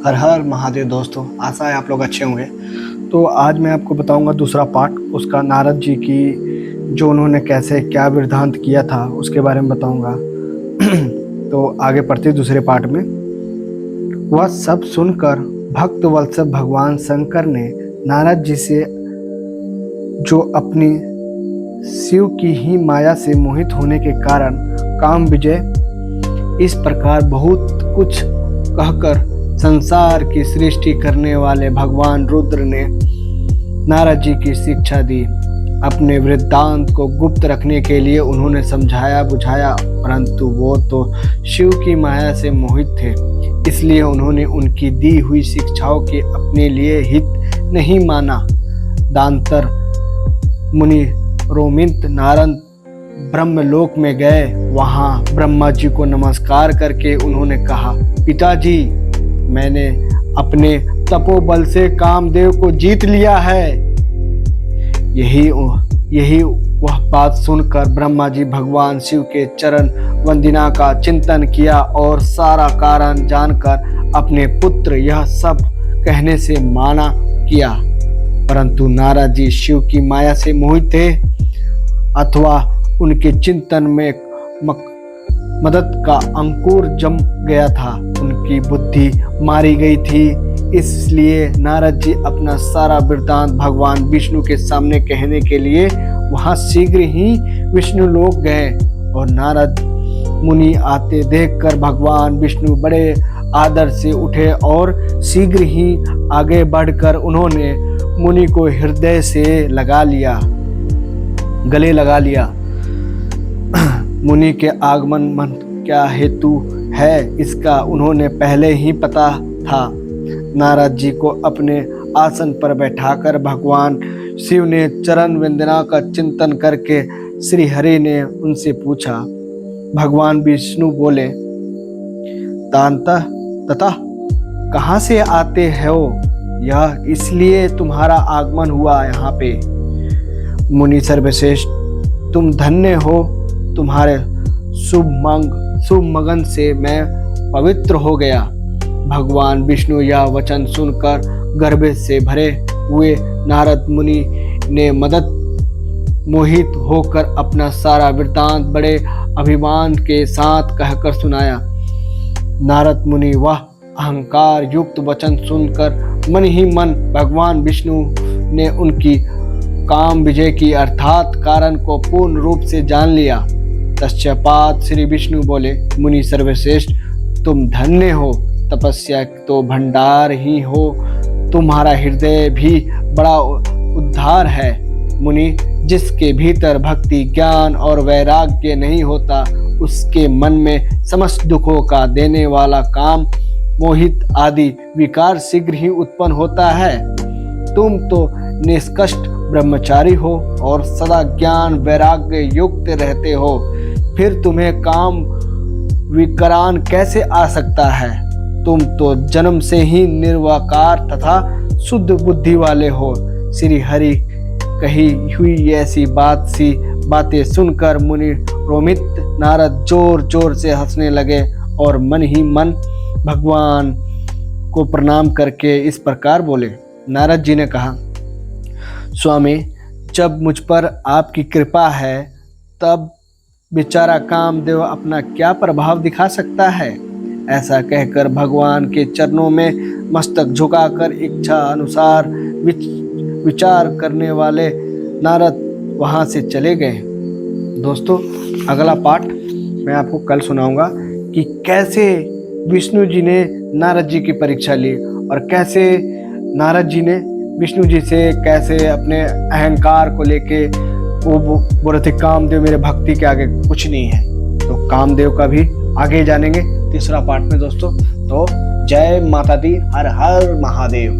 हर हर महादेव दोस्तों, आशा है आप लोग अच्छे होंगे। तो आज मैं आपको बताऊंगा दूसरा पार्ट उसका, नारद जी की जो उन्होंने कैसे क्या वृत्तांत किया था उसके बारे में बताऊंगा। तो आगे पढ़ते दूसरे पार्ट में। वह सब सुनकर भक्त वत्सल भगवान शंकर ने नारद जी से, जो अपनी शिव की ही माया से मोहित होने के कारण काम विजय, इस प्रकार बहुत कुछ कहकर संसार की सृष्टि करने वाले भगवान रुद्र ने नारद जी की शिक्षा दी। अपने वृत्तांत को गुप्त रखने के लिए उन्होंने समझाया बुझाया, परंतु वो तो शिव की माया से मोहित थे, इसलिए उन्होंने उनकी दी हुई शिक्षाओं के अपने लिए हित नहीं माना। दांतर मुनि रोमित नारद ब्रह्मलोक में गए। वहां ब्रह्मा जी को नमस्कार करके उन्होंने कहा, पिताजी, मैंने अपने तपोबल से कामदेव को जीत लिया है। यही वह बात सुनकर ब्रह्मा जी भगवान शिव के चरण वंदना का चिंतन किया और सारा कारण जानकर अपने पुत्र यह सब कहने से माना किया। परंतु नारद जी शिव की माया से मोहित थे, अथवा उनके चिंतन में मदद का अंकुर जम गया था, उनकी बुद्धि मारी गई थी। इसलिए नारद जी अपना सारा वृत्तांत भगवान विष्णु के सामने कहने के लिए वहां शीघ्र ही विष्णु लोक गए। और नारद मुनि आते देखकर भगवान विष्णु बड़े आदर से उठे और शीघ्र ही आगे बढ़कर उन्होंने मुनि को हृदय से गले लगा लिया। मुनि के आगमन मन क्या हेतु है, इसका उन्होंने पहले ही पता था। नारद जी को अपने आसन पर बैठाकर भगवान शिव ने चरण वंदना का चिंतन करके श्री हरि ने उनसे पूछा। भगवान विष्णु बोले, तांतः तथा कहाँ से आते हो? यह इसलिए तुम्हारा आगमन हुआ यहाँ पे। मुनि सर्वश्रेष्ठ, तुम धन्य हो, तुम्हारे शुभ मगन से मैं पवित्र हो गया। भगवान विष्णु यह वचन सुनकर गर्व से भरे हुए नारद मुनि ने मोहित होकर अपना सारा वृत्तांत बड़े अभिमान के साथ कहकर सुनाया। नारद मुनि वह अहंकार युक्त वचन सुनकर मन ही मन भगवान विष्णु ने उनकी काम विजय की अर्थात कारण को पूर्ण रूप से जान लिया। तत्पश्चात श्री विष्णु बोले, मुनि सर्वश्रेष्ठ, तुम धन्य हो, तपस्या तो भंडार ही हो, तुम्हारा हृदय भी बड़ा उद्धार है। मुनि, जिसके भीतर भक्ति ज्ञान और वैराग्य नहीं होता, उसके मन में समस्त दुखों का देने वाला काम मोहित आदि विकार शीघ्र ही उत्पन्न होता है। तुम तो निष्कष्ट ब्रह्मचारी हो और सदा ज्ञान वैराग्य युक्त रहते हो, फिर तुम्हें काम विकरान कैसे आ सकता है? तुम तो जन्म से ही निर्विकार तथा शुद्ध बुद्धि वाले हो। श्री हरि कही हुई ऐसी बातें सुनकर मुनि रोमित नारद जोर जोर से हंसने लगे और मन ही मन भगवान को प्रणाम करके इस प्रकार बोले। नारद जी ने कहा, स्वामी, जब मुझ पर आपकी कृपा है तब बेचारा कामदेव अपना क्या प्रभाव दिखा सकता है? ऐसा कहकर भगवान के चरणों में मस्तक झुकाकर इच्छा अनुसार विचार करने वाले नारद वहां से चले गए। दोस्तों, अगला पार्ट मैं आपको कल सुनाऊंगा कि कैसे विष्णु जी ने नारद जी की परीक्षा ली और कैसे नारद जी ने विष्णु जी से कैसे अपने अहंकार को लेके वो बोले थे, कामदेव मेरे भक्ति के आगे कुछ नहीं है। तो कामदेव का भी आगे जानेंगे तीसरा पार्ट में दोस्तों। तो जय माता दी, हर हर महादेव।